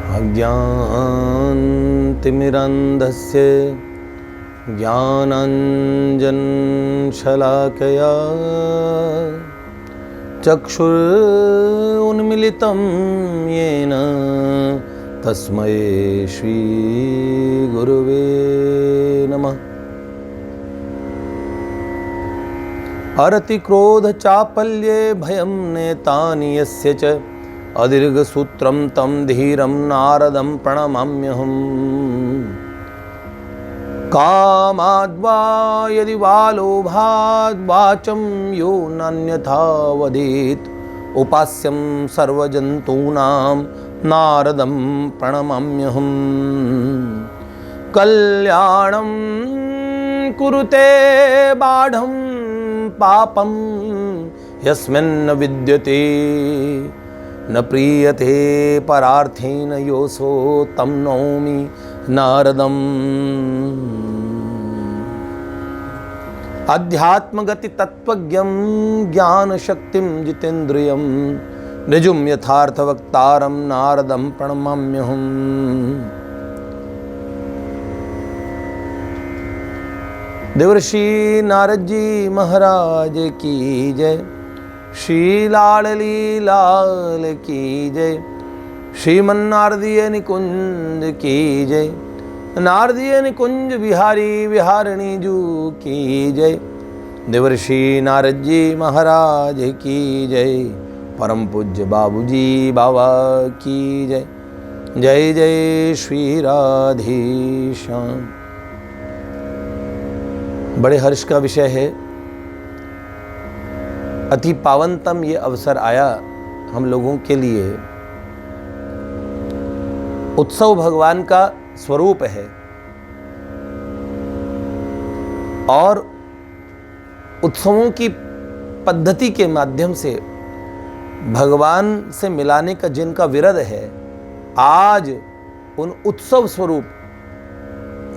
अज्ञानतिमिरन्धस्य ज्ञानाञ्जनशलाकया चक्षुरुन्मिलितं येन तस्मै श्रीगुरुवे नमः। अरतिक्रोधचापल्ये भयं नेतानि यस्य च अदीर्घसूत्रं तं धीरं नारदं प्रणमाम्यहम्। कामाद्वा यदि वा लोभाद् वाचं यो नान्यथा वदेत् उपास्यं सर्वजन्तूनां नारदं प्रणमाम्यहम्। कल्याणं कुरुते बाढं पापं यस्मिन् विद्यते न प्रीयते परार्थेन योऽसो तं नौमि नारदम्। अध्यात्मगति तत्त्वज्ञं ज्ञानशक्तिं जितेन्द्रियं ऋजुं यथार्थवक्तारं नारदं प्रणमाम्यहम्। देवर्षि नारद जी महाराज की जय। श्री लाडली लाल की जय। श्रीमन्नारदीय निकुंज की जय। नारदीय निकुंज बिहारी बिहारिणी जू की जय। देवर्षि नारद जी महाराज की जय। परम पूज्य बाबूजी बाबा की जय। जय जय श्री राधेश्याम। बड़े हर्ष का विषय है, अति पावनतम ये अवसर आया हम लोगों के लिए। उत्सव भगवान का स्वरूप है और उत्सवों की पद्धति के माध्यम से भगवान से मिलाने का जिनका विरध है, आज उन उत्सव स्वरूप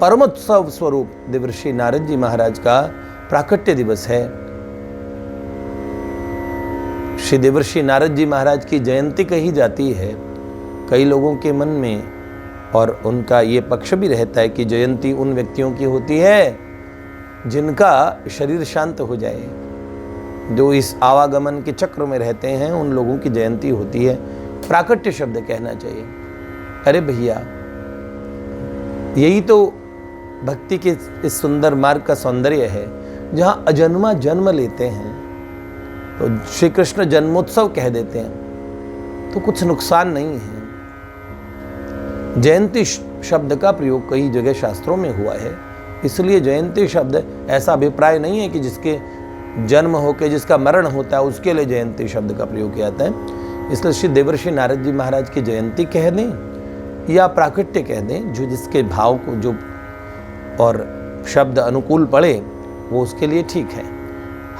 परमोत्सव स्वरूप देवर्षि नारद जी महाराज का प्राकट्य दिवस है। श्री देवर्षि नारद जी महाराज की जयंती कही जाती है कई लोगों के मन में, और उनका ये पक्ष भी रहता है कि जयंती उन व्यक्तियों की होती है जिनका शरीर शांत हो जाए, जो इस आवागमन के चक्र में रहते हैं, उन लोगों की जयंती होती है। प्राकट्य शब्द कहना चाहिए। अरे भैया, यही तो भक्ति के इस सुंदर मार्ग का सौंदर्य है, जहां अजन्मा जन्म लेते हैं तो श्री कृष्ण जन्मोत्सव कह देते हैं तो कुछ नुकसान नहीं है। जयंती शब्द का प्रयोग कई जगह शास्त्रों में हुआ है, इसलिए जयंती शब्द ऐसा अभिप्राय नहीं है कि जिसके जन्म होकर जिसका मरण होता है उसके लिए जयंती शब्द का प्रयोग किया जाता है। इसलिए श्री देवर्षि नारद जी महाराज की जयंती कह दें या प्राकट्य कह दें, जो जिसके भाव को जो और शब्द अनुकूल पड़े वो उसके लिए ठीक है।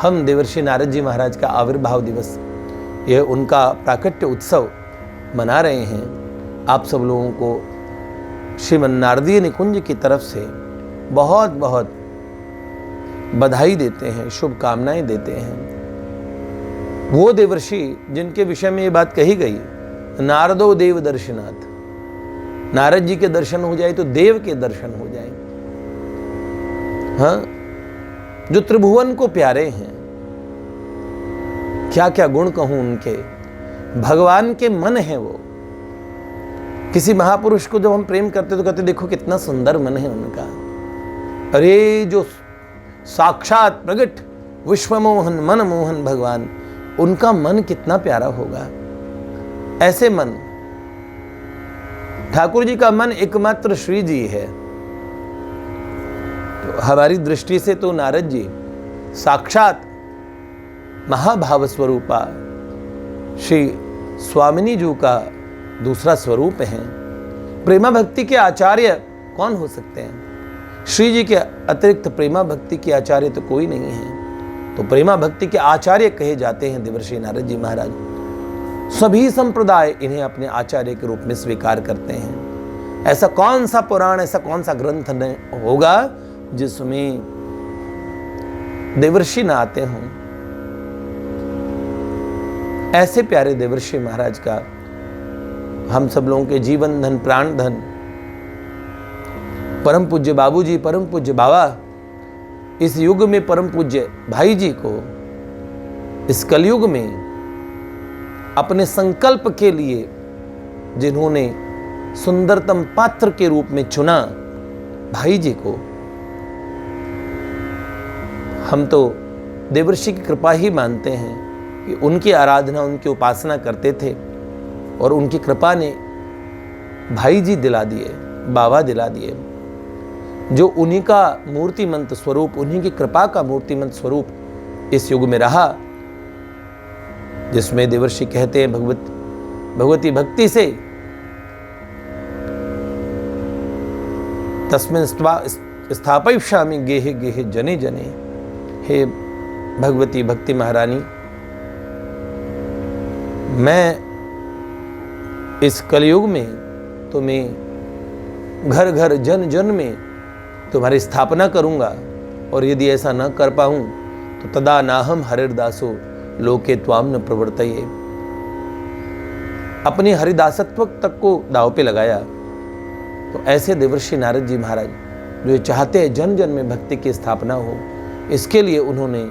हम देवर्षि नारद जी महाराज का आविर्भाव दिवस, यह उनका प्राकट्य उत्सव मना रहे हैं। आप सब लोगों को श्रीमन्नारदीय निकुंज की तरफ से बहुत बहुत बधाई देते हैं, शुभकामनाएं देते हैं। वो देवर्षि जिनके विषय में ये बात कही गई, नारदो देव दर्शनाथ, नारद जी के दर्शन हो जाए तो देव के दर्शन हो जाए। हाँ, जो त्रिभुवन को प्यारे हैं, क्या क्या गुण कहूं उनके, भगवान के मन है वो। किसी महापुरुष को जब हम प्रेम करते तो कहते देखो कितना सुंदर मन है उनका। अरे जो साक्षात प्रगट विश्वमोहन मन मोहन भगवान, उनका मन कितना प्यारा होगा। ऐसे मन, ठाकुर जी का मन एकमात्र श्री जी है। तो हमारी दृष्टि से तो नारद जी साक्षात महाभाव स्वरूपा श्री स्वामिनी जी का दूसरा स्वरूप है। प्रेमा भक्ति के आचार्य कौन हो सकते हैं? श्री जी के अतिरिक्त प्रेमा भक्ति के आचार्य तो कोई नहीं है। तो प्रेमा भक्ति के आचार्य कहे जाते हैं देवर्षि नारद जी महाराज। सभी संप्रदाय इन्हें अपने आचार्य के रूप में स्वीकार करते हैं। ऐसा कौन सा पुराण, ऐसा कौन सा ग्रंथ होगा जिसमें देवर्षि ना आते हों। ऐसे प्यारे देवर्षि महाराज का हम सब लोगों के जीवन धन, प्राण धन, परम पूज्य बाबूजी, परम पूज्य बाबा, इस युग में परम पूज्य भाई जी को इस कलयुग में अपने संकल्प के लिए जिन्होंने सुंदरतम पात्र के रूप में चुना, भाई जी को हम तो देवर्षि की कृपा ही मानते हैं कि उनकी आराधना, उनकी उपासना करते थे और उनकी कृपा ने भाई जी दिला दिए, बाबा दिला दिए, जो उन्हीं का मूर्तिमंत स्वरूप, उन्हीं की कृपा का मूर्तिमंत स्वरूप इस युग में रहा, जिसमें देवर्षि कहते हैं भगवती भक्ति से तस्मिन् स्थापयिष्यामि गेहे गेहे जने जने। हे भगवती भक्ति महारानी, मैं इस कलयुग में तुम्हें घर घर जन जन में तुम्हारी स्थापना करूंगा, और यदि ऐसा न कर पाऊं तो तदा नाहम हरिर्दासो लोके त्वाम न प्रवर्तये। अपने हरिदासत्व तक को दाव पे लगाया। तो ऐसे देवर्षि नारद जी महाराज जो चाहते हैं जन जन में भक्ति की स्थापना हो, इसके लिए उन्होंने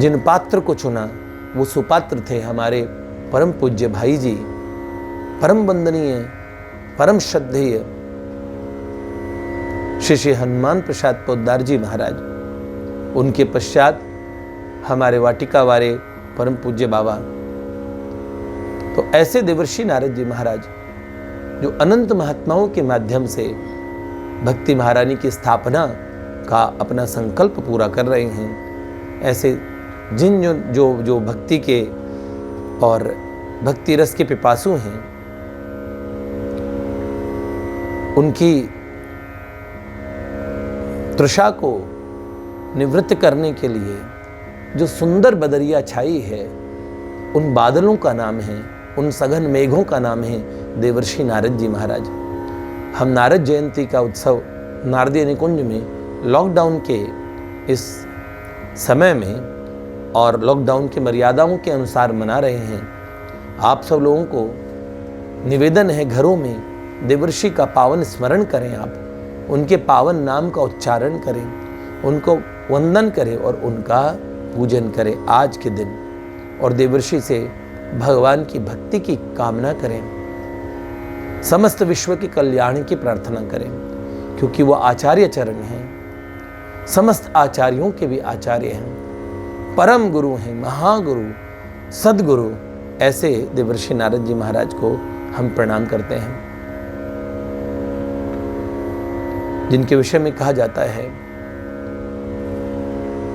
जिन पात्र को चुना वो सुपात्र थे हमारे परम पूज्य भाई जी, परम वंदनीय, परम श्रद्धेय श्री श्री हनुमान प्रसाद पोद्दार जी महाराज। उनके पश्चात हमारे वाटिका वारे परम पूज्य बाबा। तो ऐसे देवर्षि नारद जी महाराज जो अनंत महात्माओं के माध्यम से भक्ति महारानी की स्थापना का अपना संकल्प पूरा कर रहे हैं, ऐसे जिन जो भक्ति के और भक्ति रस के पिपासु हैं, उनकी तृषा को निवृत्त करने के लिए जो सुंदर बदरिया छाई है, उन बादलों का नाम है, उन सघन मेघों का नाम है देवर्षि नारद जी महाराज। हम नारद जयंती का उत्सव नारदीय निकुंज में लॉकडाउन के इस समय में और लॉकडाउन की मर्यादाओं के अनुसार मना रहे हैं। आप सब लोगों को निवेदन है, घरों में देवर्षि का पावन स्मरण करें, आप उनके पावन नाम का उच्चारण करें, उनको वंदन करें और उनका पूजन करें आज के दिन, और देवर्षि से भगवान की भक्ति की कामना करें, समस्त विश्व के कल्याण की प्रार्थना करें, क्योंकि वो आचार्य चरण हैं, समस्त आचार्यों के भी आचार्य हैं, परम गुरु हैं, महागुरु, सदगुरु। ऐसे देवर्षि नारद जी महाराज को हम प्रणाम करते हैं, जिनके विषय में कहा जाता है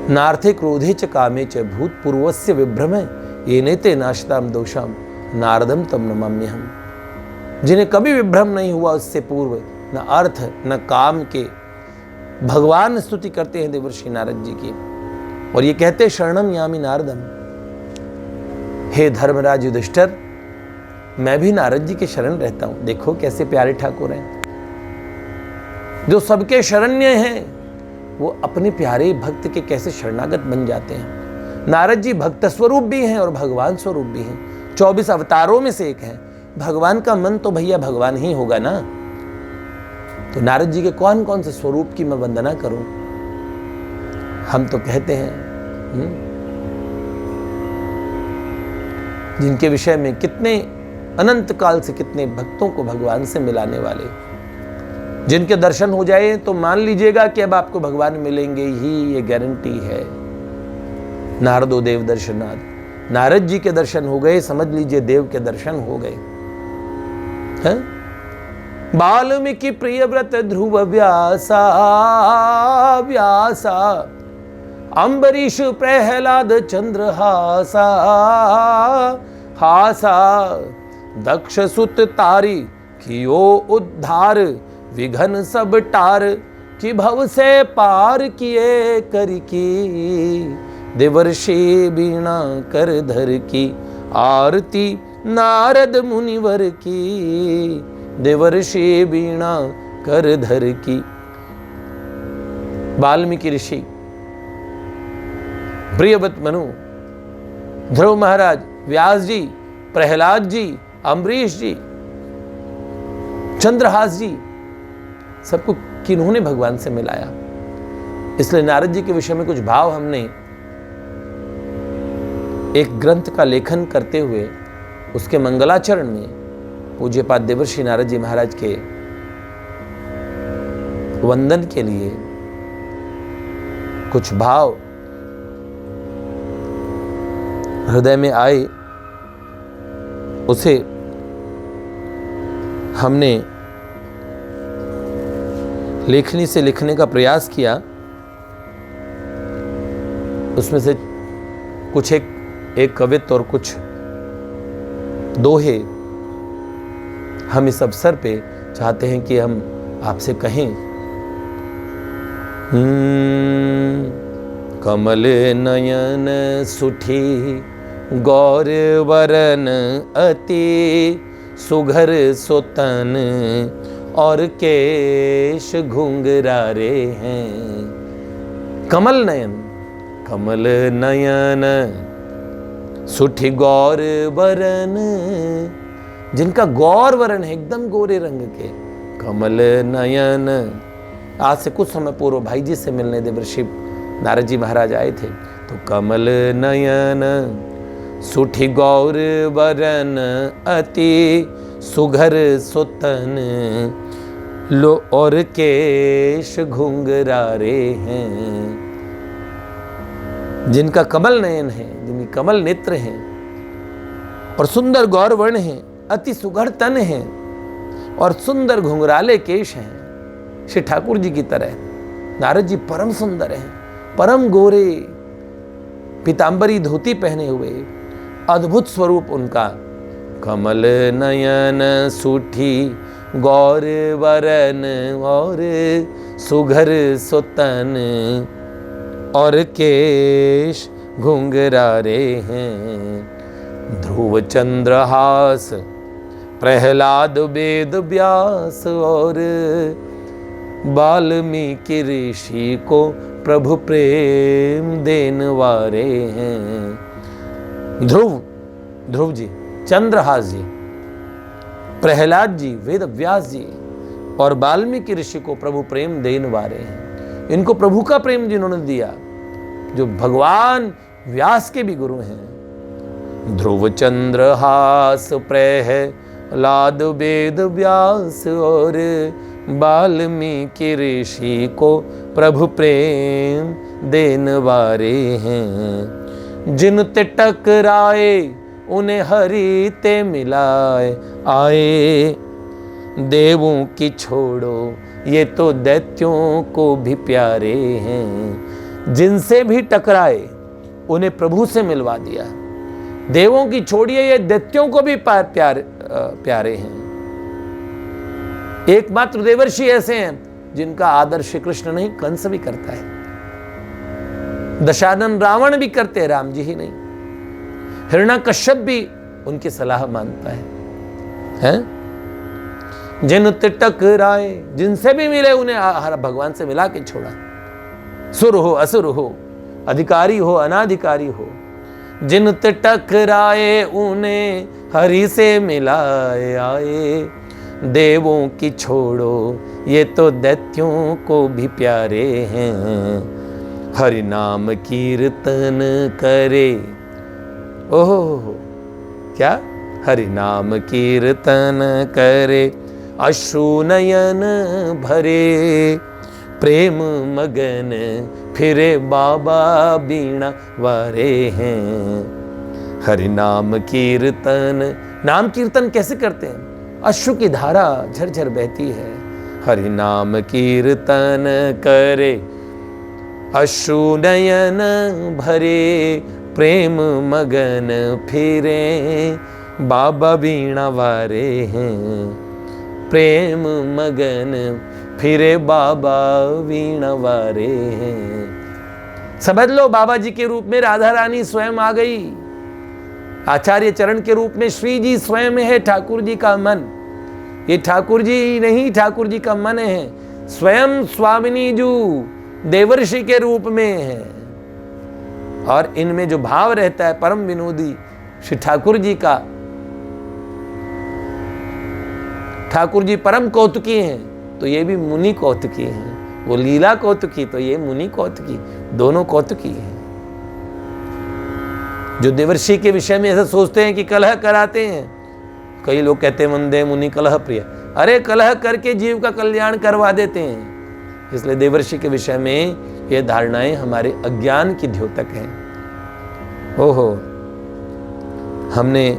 नार्थे क्रोधे च कामे च भूतपूर्वस्य विभ्रमे येनेते नाशताम दोषाम नारदम तम नमाम्यहम्। जिन्हें कभी विभ्रम नहीं हुआ उससे पूर्व, न अर्थ न काम के, भगवान स्तुति करते हैं देवर्षि नारद जी की, और ये कहते शरणम यामि नारदम। हे धर्मराज युधिष्ठिर, मैं भी नारद जी के शरण रहता हूं। देखो कैसे प्यारे ठाकुर हैं, जो सबके शरण्य हैं, वो अपने प्यारे भक्त के कैसे शरणागत बन जाते हैं। नारद जी भक्त स्वरूप भी हैं और भगवान स्वरूप भी हैं, 24 अवतारों में से एक हैं। भगवान का मन तो भैया भगवान ही होगा ना, तो नारद जी के कौन कौन से स्वरूप की मैं वंदना करूं। हम तो कहते हैं जिनके विषय में कितने अनंत काल से कितने भक्तों को भगवान से मिलाने वाले, जिनके दर्शन हो जाए तो मान लीजिएगा कि अब आपको भगवान मिलेंगे ही, ये गारंटी है। नारदो देव दर्शनाथ, नारद जी के दर्शन हो गए, समझ लीजिए देव के दर्शन हो गए। वाल्मीकि प्रिय व्रत ध्रुव व्यासा व्यासा, अम्बरीश प्रहलाद चंद्रहासा हासा, दक्ष सुत तारी कियो उद्धार, विघन सब टार कि भव से पार किए कर की, देवर्षि बीणा कर धर की, आरती नारद मुनिवर की, देवर्षि बीणा कर धर की। वाल्मीकि ऋषि, प्रियव्रत मनु, ध्रुव महाराज, व्यास जी, प्रहलाद जी, अम्बरीश जी, चंद्रहास जी, सबको किन्होंने भगवान से मिलाया। इसलिए नारद जी के विषय में कुछ भाव हमने एक ग्रंथ का लेखन करते हुए उसके मंगलाचरण में पूज्यपाद देवर्षि नारद जी महाराज के वंदन के लिए कुछ भाव हृदय में आए, उसे हमने लेखनी से लिखने का प्रयास किया। उसमें से कुछ एक कवित्व और कुछ दोहे हम इस अवसर पे चाहते हैं कि हम आपसे कहें। कमल नयन सुठी गौर वरन अति सुघर सोतन और केश घुंघरारे हैं। कमल नयन सुठी गौर वरन, जिनका गौर वरण है, एकदम गोरे रंग के। कमल नयन। आज से कुछ समय पूर्व भाई जी से मिलने देवर्षि नारद जी महाराज आए थे, तो कमल नयन सुठी गौर वरन अति सुघर सुतन लो और केश घुंघरारे हैं। जिनका कमल नयन है, जिनकी कमल नेत्र हैं और सुंदर गौर वर्ण है, अति सुघड़ तन है और सुंदर घुंघराले केश हैं। श्री ठाकुर जी की तरह नारद जी परम सुंदर हैं, परम गोरे, पीतांबरी धोती पहने हुए, अद्भुत स्वरूप उनका। कमल नयन सूठी गौर वरन और सुघर सुतन और केश घुंघरारे हैं। ध्रुव चंद्रहास प्रहलाद वेद व्यास और वाल्मीकि ऋषि को प्रभु प्रेम देने वाले हैं। ध्रुव जी, चंद्रहास जी, प्रहलाद जी, वेद व्यास जी और वाल्मीकि ऋषि को प्रभु प्रेम देने वाले हैं। इनको प्रभु का प्रेम जिन्होंने दिया, जो भगवान व्यास के भी गुरु हैं। ध्रुव चंद्रहास प्रहलाद वेद व्यास और वाल्मीकि ऋषि को प्रभु प्रेम देने वाले हैं। जिन ते टकराए उन्हें हरि ते मिलाए आए। देवों की छोड़ो ये तो दैत्यों को भी प्यारे हैं। जिनसे भी टकराए उन्हें प्रभु से मिलवा दिया। देवों की छोड़िए, ये दैत्यों को भी प्यारे हैं। एकमात्र देवर्षि ऐसे हैं जिनका आदर श्री कृष्ण नहीं, कंस भी करता है, दशानन रावण भी करते हैं, राम जी ही नहीं। हिरण्यकश्यप भी उनकी सलाह मानता है? जिन ते टकराए, जिनसे भी मिले उन्हें भगवान से मिला के छोड़ा। सुर हो असुर हो, अधिकारी हो अनाधिकारी हो, जिन ते टकराए उन्हें हरि से मिलाए आए। देवों की छोड़ो ये तो दैत्यों को भी प्यारे हैं। हरि नाम कीर्तन करे, ओहो क्या, हरि नाम कीर्तन करे अश्रु नयन भरे। प्रेम मगन फिरे बाबा बीणा वारे हैं। हरि नाम कीर्तन, नाम कीर्तन कैसे करते हैं? अश्रु की धारा झरझर बहती है। हरि नाम कीर्तन करे अश्रु नयन भरे। प्रेम मगन फिरे बाबा बीणा वारे हैं। प्रेम मगन फिरे बाबा वीणा वारे हैं। समझ लो बाबा जी के रूप में राधा रानी स्वयं आ गई। आचार्य चरण के रूप में श्री जी स्वयं है ठाकुर जी का मन। ये ठाकुर जी नहीं, ठाकुर जी का मन है। स्वयं स्वामिनी जू देवर्षि के रूप में है और इनमें जो भाव रहता है परम विनोदी श्री ठाकुर जी का, ठाकुर जी परम कौतुकी हैं तो ये भी मुनि कौतुकी हैं, वो लीला कौतुकी तो ये मुनि कौतुकी, दोनों कौतुकी हैं। जो देवर्षि के विषय में ऐसा सोचते हैं कि कलह कराते हैं, कई लोग कहते हैं वंदे मुनि कलह प्रिय, अरे कलह करके जीव का कल्याण करवा देते हैं। इसलिए देवर्षि के विषय में ये धारणाएं हमारे अज्ञान की द्योतक हैं। ओहो, हमने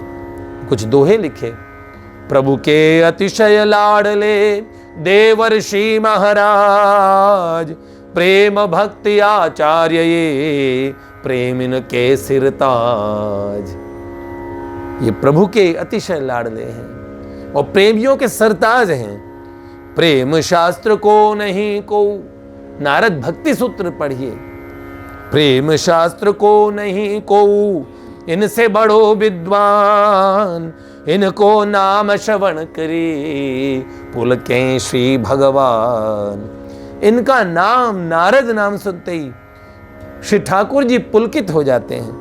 कुछ दोहे लिखे। प्रभु के अतिशय लाडले देवर्षि महाराज, प्रेम भक्ति आचार्य ये प्रेमिन के सिरताज। ये प्रभु के अतिशय लाडले हैं और प्रेमियों के सरताज हैं। प्रेम शास्त्र को नहीं को, नारद भक्ति सूत्र पढ़िए। प्रेम शास्त्र को नहीं को, इनसे बड़ो विद्वान, इनको नाम श्रवण करे पुलके श्री भगवान। इनका नाम, नारद नाम सुनते ही श्री ठाकुर जी पुलकित हो जाते हैं।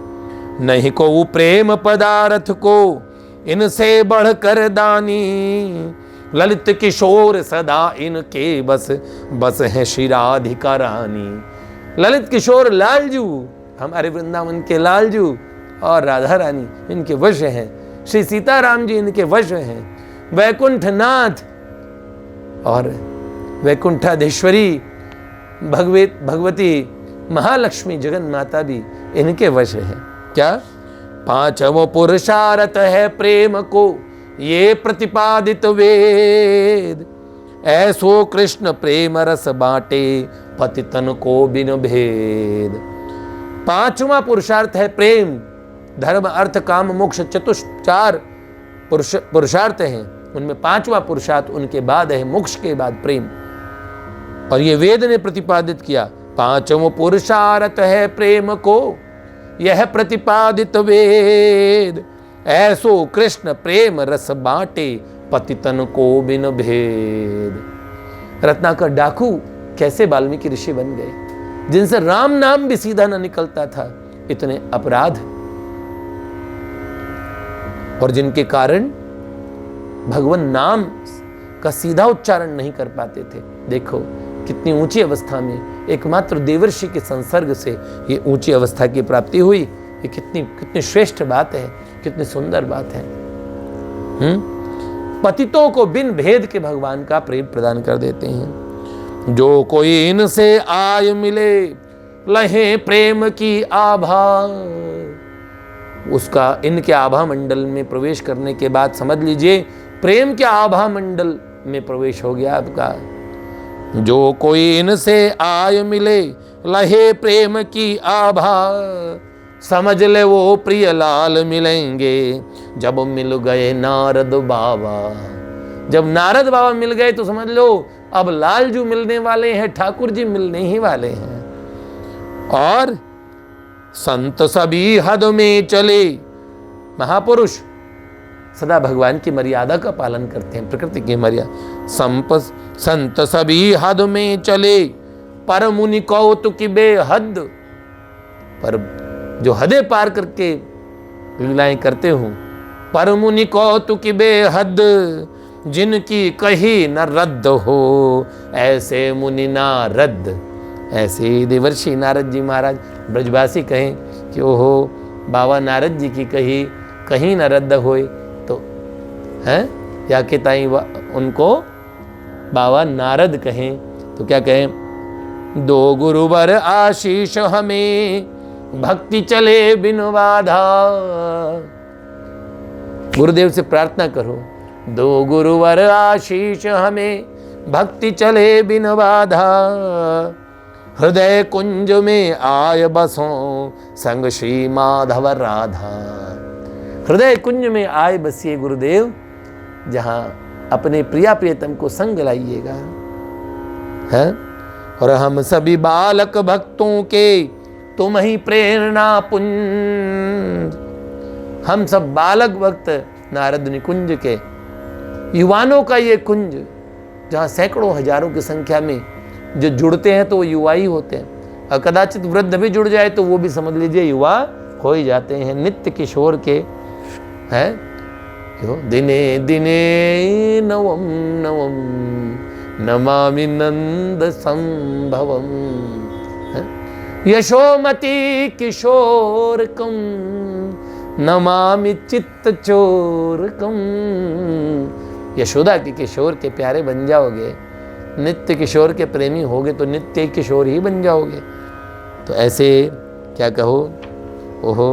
नहीं को प्रेम पदार्थ को, इनसे बढ़कर दानी, ललित किशोर सदा इनके बस बस है श्री राधिका रानी। ललित किशोर लालजू, हमारे वृंदावन के लालजू और राधा रानी इनके वश हैं। श्री सीताराम जी इनके वश हैं। वैकुंठनाथ और वैकुंठाधीश्वरी भगवती महालक्ष्मी जगन माता भी इनके वश है। क्या? पांचवों पुरुषार्थ है प्रेम को, ये प्रतिपादित वेद। ऐसो कृष्ण प्रेम रस बाटे, पतितन को बिन भेद। पांचवा पुरुषार्थ है प्रेम। धर्म अर्थ काम मोक्ष चार पुरुषार्थ हैं, उनमें पांचवा पुरुषार्थ उनके बाद है मोक्ष के बाद प्रेम। और ये वेद ने प्रतिपादित किया। पांचवों पुरुषार्थ है प्रेम को, यह प्रतिपादित वेद। ऐसो कृष्ण प्रेम रस बाटे, पतितन को बिन भेद। रत्नाकर डाकू कैसे वाल्मीकि ऋषि बन गए, जिनसे राम नाम भी सीधा न निकलता था, इतने अपराध, और जिनके कारण भगवान नाम का सीधा उच्चारण नहीं कर पाते थे। देखो कितनी ऊंची अवस्था में एकमात्र देवर्षि के संसर्ग से ये ऊंची अवस्था की प्राप्ति हुई। ये कितनी श्रेष्ठ बात है, कितनी सुंदर बात है। पतितों को बिन भेद के भगवान का प्रेम प्रदान कर देते हैं। जो कोई इनसे आय मिले, लहे प्रेम की आभा। उसका इनके आभा मंडल में प्रवेश करने के बाद समझ लीजिए प्रेम के आभा मंडल में प्रवेश हो गया आपका। जो कोई इनसे आय मिले, लहे प्रेम की आभा। समझ ले वो प्रिय लाल मिलेंगे, जब मिल गए नारद बाबा। जब नारद बाबा मिल गए तो समझ लो अब लालजू मिलने वाले हैं, ठाकुर जी मिलने ही वाले हैं। और संत सभी हद में चले। महापुरुष सदा भगवान की मर्यादा का पालन करते हैं, प्रकृति की मर्यादा। संत सभी हद में चले, पर मुनि कौतुकी बेहद। पर जो हदें पार करके लीलाएं करते हो, पर मुनि कौतुकी बेहद। जिनकी कही न रद्द हो, ऐसे मुनि नारद। ऐसे देवर्षि नारद जी महाराज ब्रजवासी कहें कि ओहो बाबा नारद जी की कही कहीं न रद्द होए तो है, या कि ताई उनको बाबा नारद कहें तो क्या कहें? दो गुरुवर आशीष हमें, भक्ति चले बिन बाधा। गुरुदेव से प्रार्थना करो, दो गुरुवर आशीष हमें, भक्ति चले बिन बाधा। हृदय कुंज में आय बसों, संग श्री माधव राधा। हृदय कुंज में आए बसिए गुरुदेव, जहां अपने प्रिया प्रियतम को संग लाइएगा। है और हम सभी बालक भक्तों के, तुम ही प्रेरणा पुंज। हम सब बालक भक्त नारद निकुंज के, युवानों का ये कुंज, जहाँ सैकड़ों हजारों की संख्या में जो जुड़ते हैं तो वो युवा ही होते हैं। और कदाचित वृद्ध भी जुड़ जाए तो वो भी समझ लीजिए युवा हो ही जाते हैं। नित्य किशोर के हैं दिने दिने नवम नवम नमामि नंद संभवम। यशोमती किशोरकम नमामि चित्त चोरकम। यशोदा के किशोर के प्यारे बन जाओगे, नित्य किशोर के प्रेमी होगे तो नित्य किशोर ही बन जाओगे। तो ऐसे क्या कहो, ओहो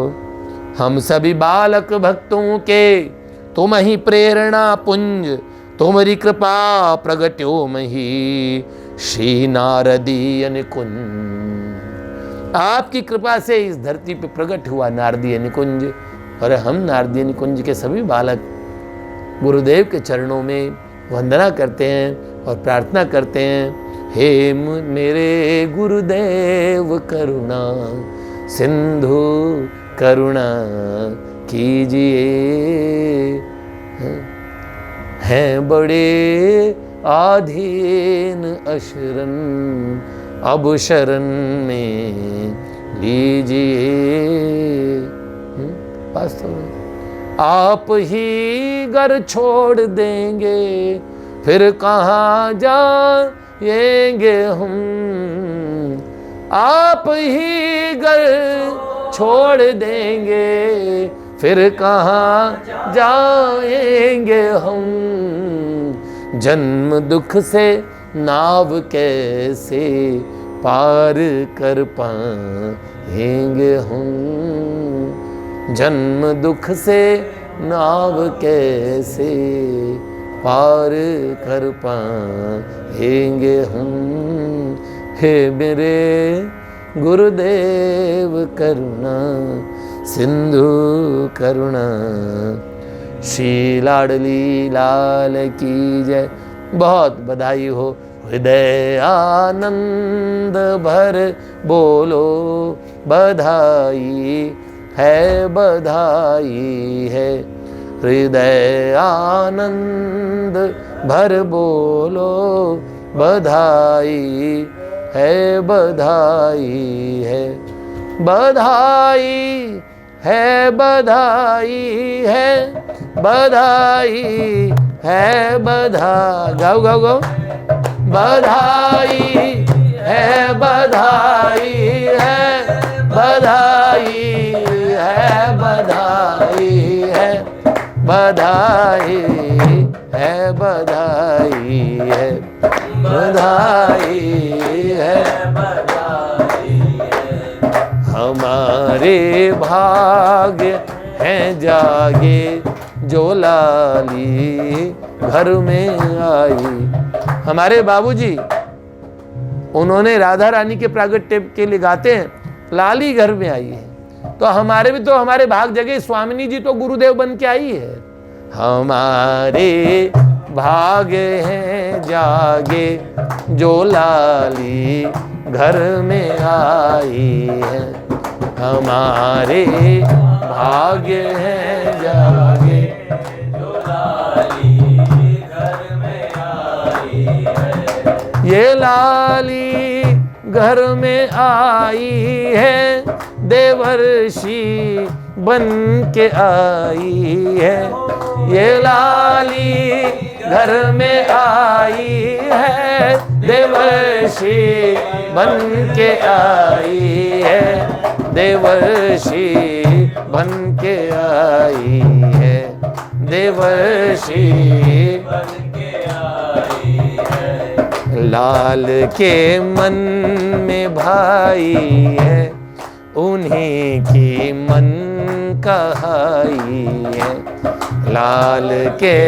हम सभी बालक भक्तों के तुम ही प्रेरणा पुंज, तुम्हारी कृपा प्रगट्यो मही श्री नारदीय निकुंज। आपकी कृपा से इस धरती पे प्रकट हुआ नारदीय निकुंज, और हम नारदीय निकुंज के सभी बालक गुरुदेव के चरणों में वंदना करते हैं और प्रार्थना करते हैं, हे मेरे गुरुदेव करुणा सिंधु करुणा कीजिए। हैं बड़े आधीन अशरण अब शरण में लीजिए। वास्तव में आप ही घर छोड़ देंगे फिर कहाँ जाएंगे हम। आप ही घर छोड़ देंगे फिर कहाँ जाएंगे हम। जन्म दुख से नाव कैसे पार कर पाएंगे हम। जन्म दुख से नाव कैसे पार कर पाएंगे हम। हे मेरे गुरुदेव करुणा सिंधु करुणा। श्री लाडली लाल की जय। बहुत बधाई हो। हृदय आनंद भर बोलो बधाई है, बधाई है। हृदय आनंद भर बोलो बधाई है, बधाई है। बधाई है, बधाई है, बधाई है, बधाई। गाओ गाओ गाओ। बधाई है, बधाई है, बधाई है, बधाई है, बधाई है, बधाई है, बधाई है, बधाई है। हमारे भाग्य हैं जागे जो लाली घर में आई। हमारे बाबूजी उन्होंने राधा रानी के प्रागट्य के लिए गाते हैं, लाली घर में आई है। तो हमारे भी तो हमारे भाग जगह स्वामिनी जी तो गुरुदेव बन के आई है। हमारे भाग्य हैं जागे जो लाली घर में आई है। हमारे भाग्य हैं जागे जो लाली घर में आई है। ये लाली घर में आई है, देवर्षि बन के आई है। ये लाली घर में आई है, देवर्षि बन के आई है, देवर्षि बन के आई है, देवर्षि बन के आई है। लाल के मन में भाई है, उन्हीं की मन कहाई है। लाल के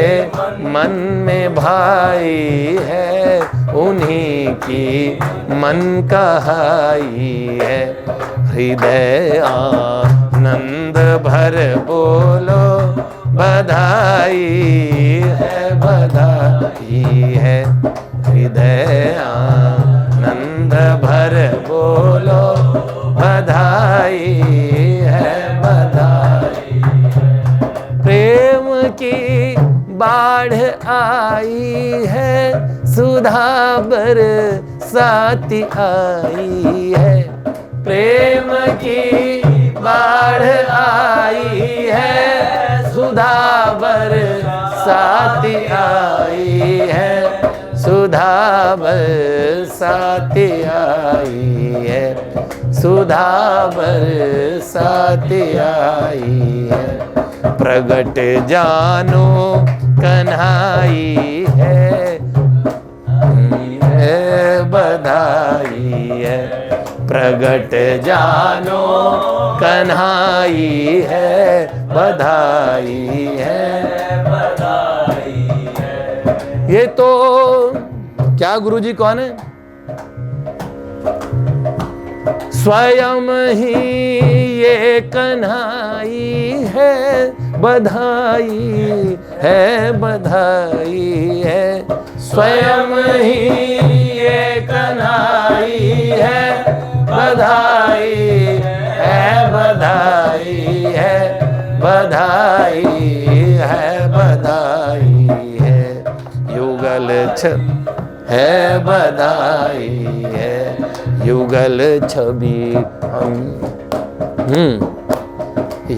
मन में भाई है, उन्हीं की मन कहाई है। हृदय आनंद भर बोलो बधाई है, बधाई है। हृदय आनंद भर बोलो बधाई है, बधाई है। प्रेम की बाढ़ आई है, सुधा बरसाती आई है। प्रेम की बाढ़ आई है, सुधा बरसाती आई है, सुधा बरसाती आई है, सुधा बरसाती आई है। प्रगट जानो कन्हाई है, बधाई है। प्रगट जानो कन्हाई है, बधाई है, बधाई है। ये तो क्या गुरुजी कौन है? स्वयं ही ये कन्हाई है, बधाई है, बधाई है। स्वयं ही ये कन्हाई है, बधाई है, बधाई है, बधाई है, बधाई है। युगल है, बधाई है, युगल छवि हम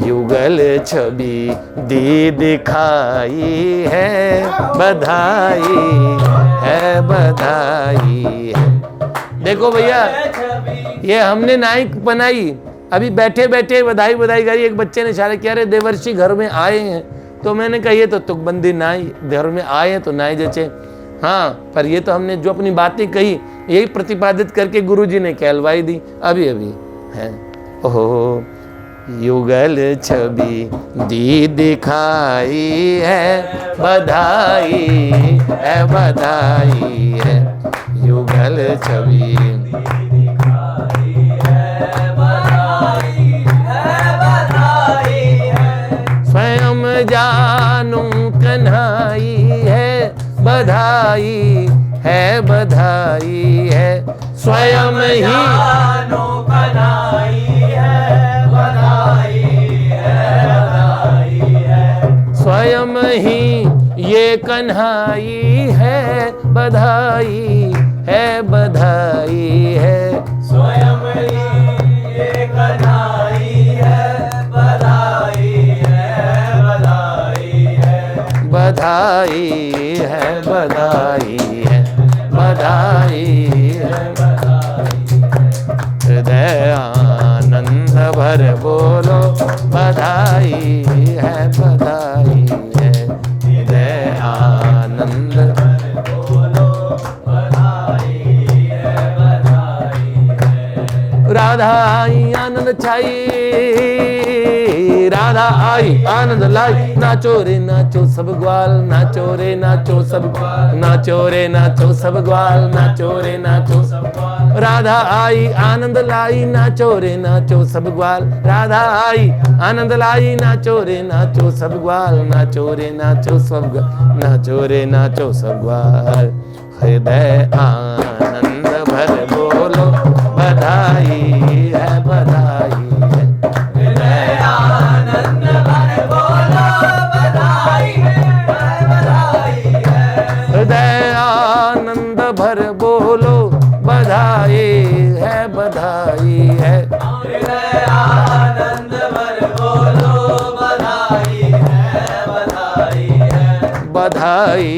युगल छवि दी दिखाई है, बधाई है, बधाई है। देखो भैया, ये हमने नाई बनाई, अभी बैठे बैठे बधाई बधाई करी। एक बच्चे ने इशारा किया, अरे देवर्षि घर में आए हैं। तो मैंने कहा ये तो तुकबंदी नाई, घर में आए हैं तो नाई जचे। हाँ, पर ये तो हमने जो अपनी बातें कही यही प्रतिपादित करके गुरुजी ने कहलवाई दी अभी अभी है। ओहो, युगल छवि दी दिखाई है, बधाई है, बधाई है। युगल छवि स्वयं जानू कन्हाई है, बधाई है, बधाई है। स्वयं ही जानू कन्हाई है, बधाई है, बधाई है। स्वयं ही ये कन्हाई है, बधाई है, बधाई है। स्वयं ही ये कन्हाई है, बधाई है, बधाई है। बधाई है, बधाई है, बधाई है, बधाई है। हृदय आनंद भर बोलो, बधाई है, बधाई है। हृदय आनंद भर बोलो, बधाई है, बधाई है। राधा आई आनंद छाई, राधा आई आनंद लाई। नाचो रे नाचो सब ग्वाल, नाचो रे नाचो सब ग्वाल, नाचो रे नाचो सब ग्वाल, नाचो रे नाचो सब ग्वाल। राधा आई आनंद लाई, नाचो रे नाचो सब ग्वाल। राधा आई आनंद लाई, नाचो रे नाचो सब ग्वाल, नाचो रे नाचो सब ग्वाल, नाचो रे नाचो सब ग्वाल। हृदय आनंद भर बोलो, बधाई है, बधाई है। हृदय आनंद भर बोलो, बधाई है, बधाई है। हृदय आनंद भर बोलो, बधाई है, बधाई है। हृदय आनंद भर बोलो, बधाई है, बधाई है। बधाई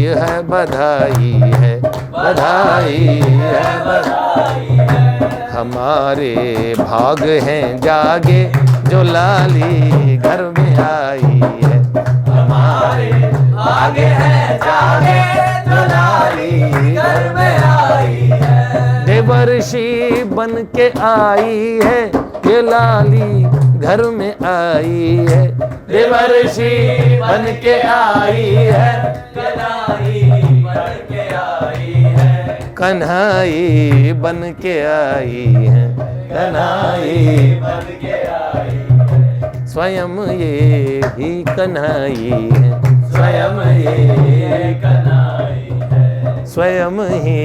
है, बधाई है, बधाई है, बधाई है। हमारे भाग हैं जागे, जो लाली घर में आई है। हमारे भाग हैं जागे, जो लाली घर में आई है। देवर्षि बन के आई है, ये लाली घर में आई है। देवर्षि बन के आई है, ये लाली बन के आई है। कन्हाई बन के आई है, कन्हाई बन के आई है। स्वयं ये ही कन्हाई है, स्वयं ये कन्हाई है। स्वयं ही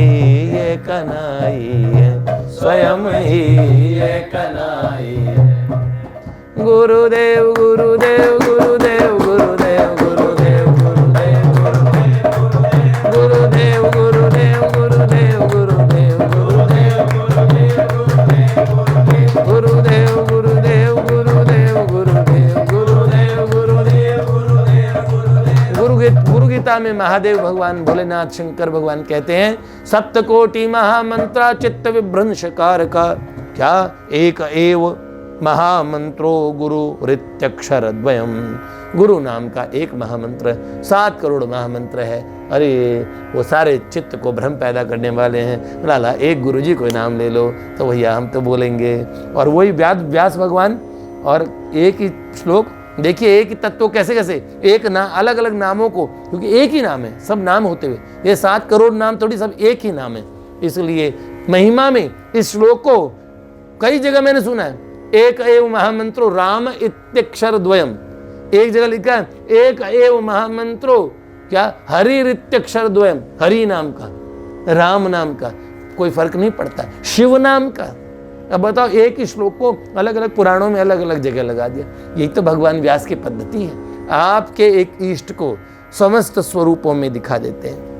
ये कन्हाई है, स्वयं ही ये कन्हाई है। गुरुदेव गुरुदेव गुरुदेव गुरुदेव गुरुदेव गुरुदेव गुरुदेव गुरुदेव गुरुदेव गुरुदेव गुरुदेव गुरुदेव गुरुदेव गुरुदेव गुरुदेव गुरुदेव गुरुदेव गुरुदेव गुरु गीता में महादेव भगवान भोलेनाथ शंकर भगवान कहते हैं सप्तकोटि महामंत्रा चित्त विभ्रंशकार का, क्या एक एव महामंत्रो गुरु रित्यक्षर द्वयम। गुरु नाम का एक महामंत्र 7 करोड़ महामंत्र है। अरे वो सारे चित्त को भ्रम पैदा करने वाले हैं। लाला एक गुरु जी को नाम ले लो तो भैया हम तो बोलेंगे। और वही व्यास भगवान, और एक ही श्लोक देखिए, एक ही तत्व कैसे कैसे एक ना अलग अलग नामों को, क्योंकि एक ही नाम है, सब नाम होते हुए ये 7 करोड़ नाम थोड़ी सब एक ही नाम है। इसलिए महिमा में इस श्लोक को कई जगह मैंने सुना है, एक एव महामंत्रो राम इत्यक्षर द्वयम। एक जगह लिखा है एक एव महामंत्रो क्या हरि इत्यक्षर द्वयम, हरि नाम का, राम नाम का, कोई फर्क नहीं पड़ता, शिव नाम का। अब बताओ, एक ही श्लोक को अलग अलग पुराणों में अलग अलग जगह लगा दिया। यही तो भगवान व्यास की पद्धति है, आपके एक इष्ट को समस्त स्वरूपों में दिखा देते हैं।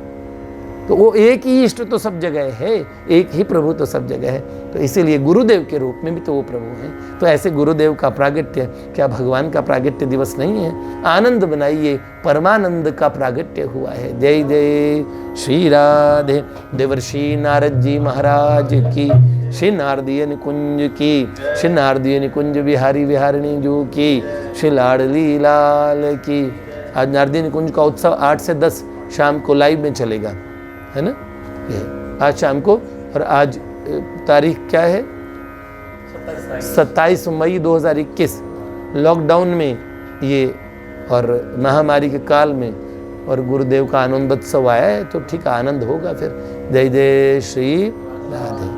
तो वो एक ही इष्ट तो सब जगह है, एक ही प्रभु तो सब जगह है। तो इसीलिए गुरुदेव के रूप में भी तो वो प्रभु हैं। तो ऐसे गुरुदेव का प्रागट्य क्या भगवान का प्रागट्य दिवस नहीं है? आनंद बनाइए, परमानंद का प्रागट्य हुआ है। जय जय श्री राधे। देवर्षि नारद जी महाराज की, श्री नारदीय निकुंज की, श्री नारदीय निकुंज बिहारी बिहारिणी जो की, श्री लाडली लाल की। आज नारदीय निकुंज का उत्सव 8 से 10 शाम को लाइव में चलेगा, है ना? ये आज शाम को। और आज तारीख क्या है? 27 मई 2021। लॉकडाउन में ये और महामारी के काल में और गुरुदेव का आनंदोत्सव आया है, तो ठीक आनंद होगा फिर। जय जय श्री राधे।